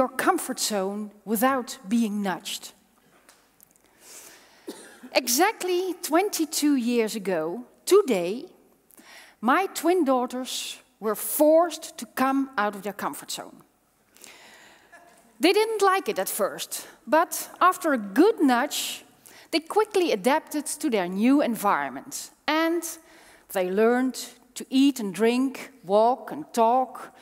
your comfort zone without being nudged. Exactly 22 years ago, today, my twin daughters were forced to come out of their comfort zone. They didn't like it at first, but after a good nudge, they quickly adapted to their new environment. And they learned to eat and drink, walk and talk,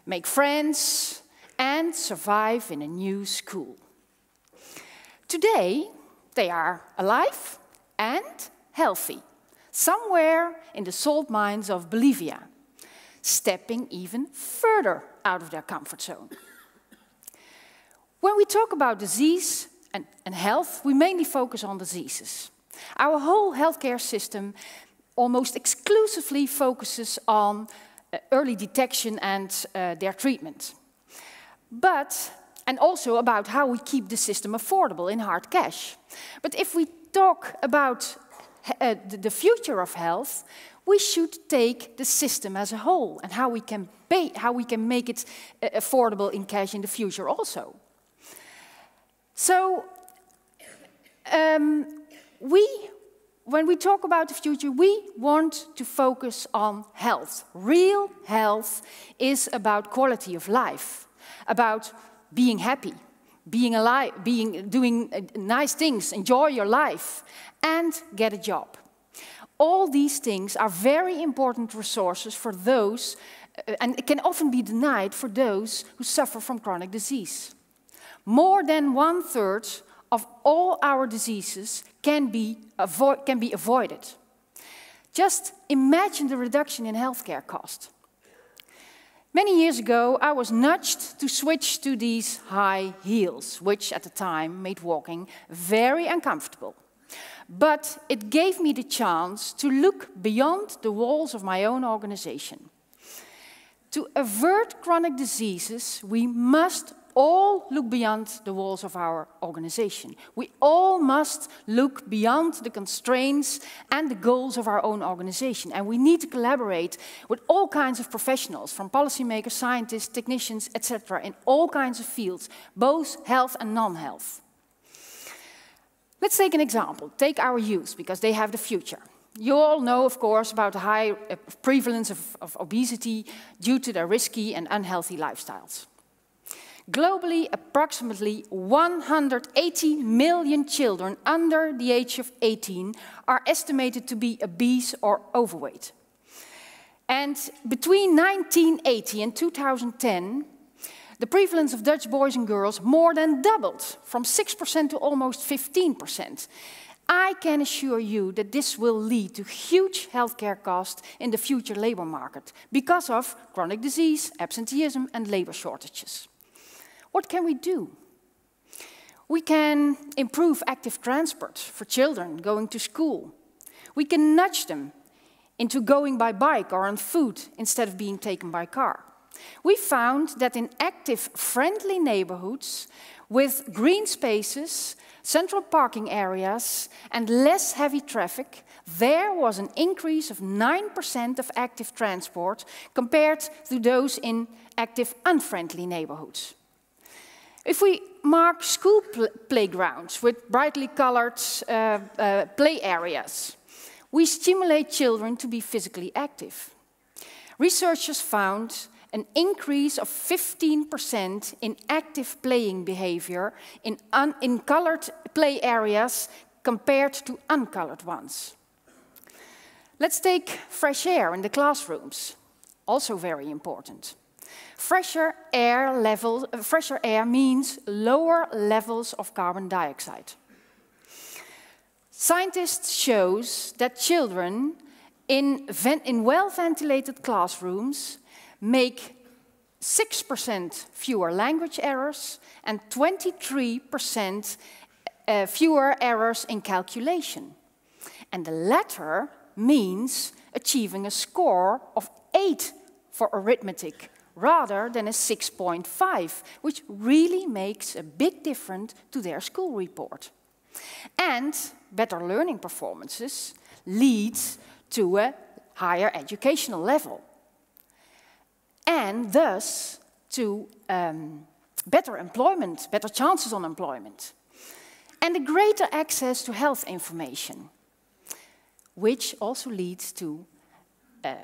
make friends, and survive in a new school. Today, they are alive and healthy, somewhere in the salt mines of Bolivia, stepping even further out of their comfort zone. When we talk about disease and health, we mainly focus on diseases. Our whole healthcare system almost exclusively focuses on early detection and their treatment. And also about how we keep the system affordable in hard cash. But if we talk about the future of health, we should take the system as a whole and how we can make it affordable in cash in the future also. So, when we talk about the future, we want to focus on health. Real health is about quality of life, about being happy, being alive, doing nice things, enjoy your life, and get a job. All these things are very important resources for those, and it can often be denied for those who suffer from chronic disease. More than 1/3 of all our diseases can be avoided. Just imagine the reduction in healthcare cost. Many years ago, I was nudged to switch to these high heels, which at the time made walking very uncomfortable. But it gave me the chance to look beyond the walls of my own organization. To avert chronic diseases, we must all look beyond the walls of our organization. We all must look beyond the constraints and the goals of our own organization. And we need to collaborate with all kinds of professionals, from policymakers, scientists, technicians, etc., in all kinds of fields, both health and non-health. Let's take an example. Take our youth, because they have the future. You all know, of course, about the high prevalence of obesity due to their risky and unhealthy lifestyles. Globally, approximately 180 million children under the age of 18 are estimated to be obese or overweight. And between 1980 and 2010, the prevalence of Dutch boys and girls more than doubled, from 6% to almost 15%. I can assure you that this will lead to huge healthcare costs in the future labor market because of chronic disease, absenteeism, and labor shortages. What can we do? We can improve active transport for children going to school. We can nudge them into going by bike or on foot instead of being taken by car. We found that in active, friendly neighborhoods with green spaces, central parking areas, and less heavy traffic, there was an increase of 9% of active transport compared to those in active, unfriendly neighborhoods. If we mark school playgrounds with brightly colored play areas, we stimulate children to be physically active. Researchers found an increase of 15% in active playing behavior in colored play areas compared to uncolored ones. Let's take fresh air in the classrooms, also very important. Fresher air means lower levels of carbon dioxide. Scientists show that children in well-ventilated classrooms make 6% fewer language errors and 23% fewer errors in calculation. And the latter means achieving a score of 8 for arithmetic rather than a 6.5, which really makes a big difference to their school report. And better learning performances leads to a higher educational level, and thus to better employment, better chances on employment, and a greater access to health information, which also leads to a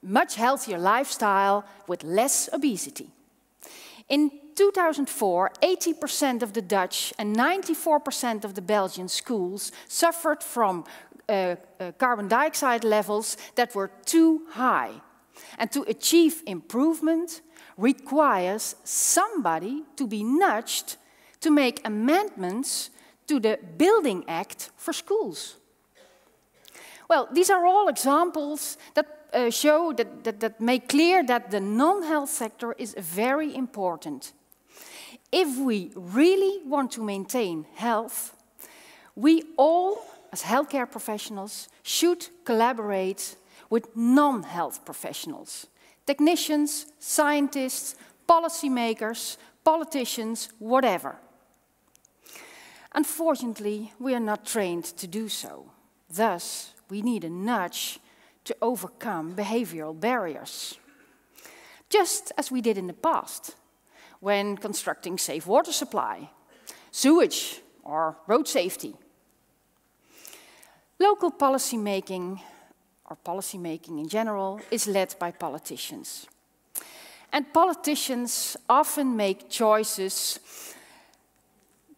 much healthier lifestyle with less obesity. In 2004, 80% of the Dutch and 94% of the Belgian schools suffered from carbon dioxide levels that were too high. And to achieve improvement requires somebody to be nudged to make amendments to the Building Act for schools. Well, these are all examples that show, that make clear that the non-health sector is very important. If we really want to maintain health, we all, as healthcare professionals, should collaborate with non-health professionals, technicians, scientists, policymakers, politicians, whatever. Unfortunately, we are not trained to do so. Thus, we need a nudge to overcome behavioral barriers. Just as we did in the past, when constructing safe water supply, sewage, or road safety. Local policymaking, or policymaking in general, is led by politicians. And politicians often make choices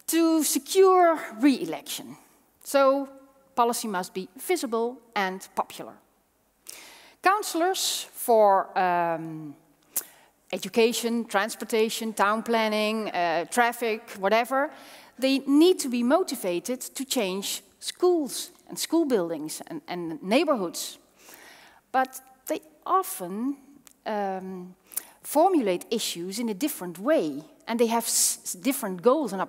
to secure re-election. So policy must be visible and popular. Councillors for education, transportation, town planning, traffic, whatever, they need to be motivated to change schools and school buildings and neighborhoods. But they often formulate issues in a different way, and they have different goals and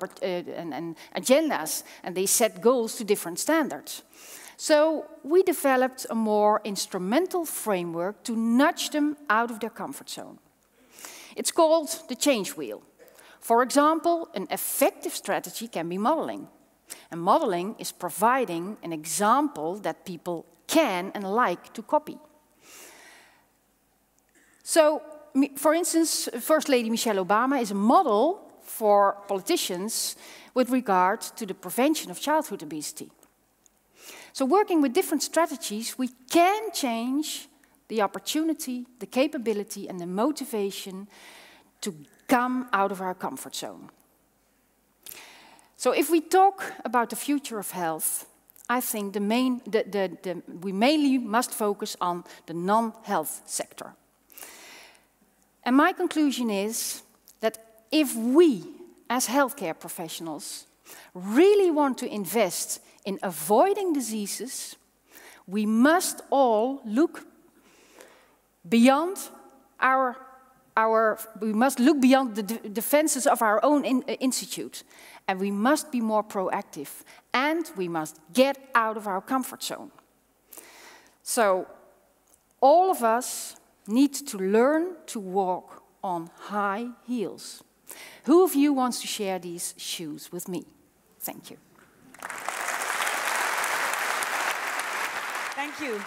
agendas, and they set goals to different standards. So we developed a more instrumental framework to nudge them out of their comfort zone. It's called the change wheel. For example, an effective strategy can be modeling. And modeling is providing an example that people can and like to copy. So, for instance, First Lady Michelle Obama is a model for politicians with regard to the prevention of childhood obesity. So working with different strategies, we can change the opportunity, the capability, and the motivation to come out of our comfort zone. So if we talk about the future of health, I think we mainly must focus on the non-health sector. And my conclusion is that if we, as healthcare professionals, really want to invest in avoiding diseases, we must all look beyond the fences of our own institute, and we must be more proactive, and we must get out of our comfort zone. So all of us need to learn to walk on high heels. Who of you wants to share these shoes with me? Thank you. Thank you.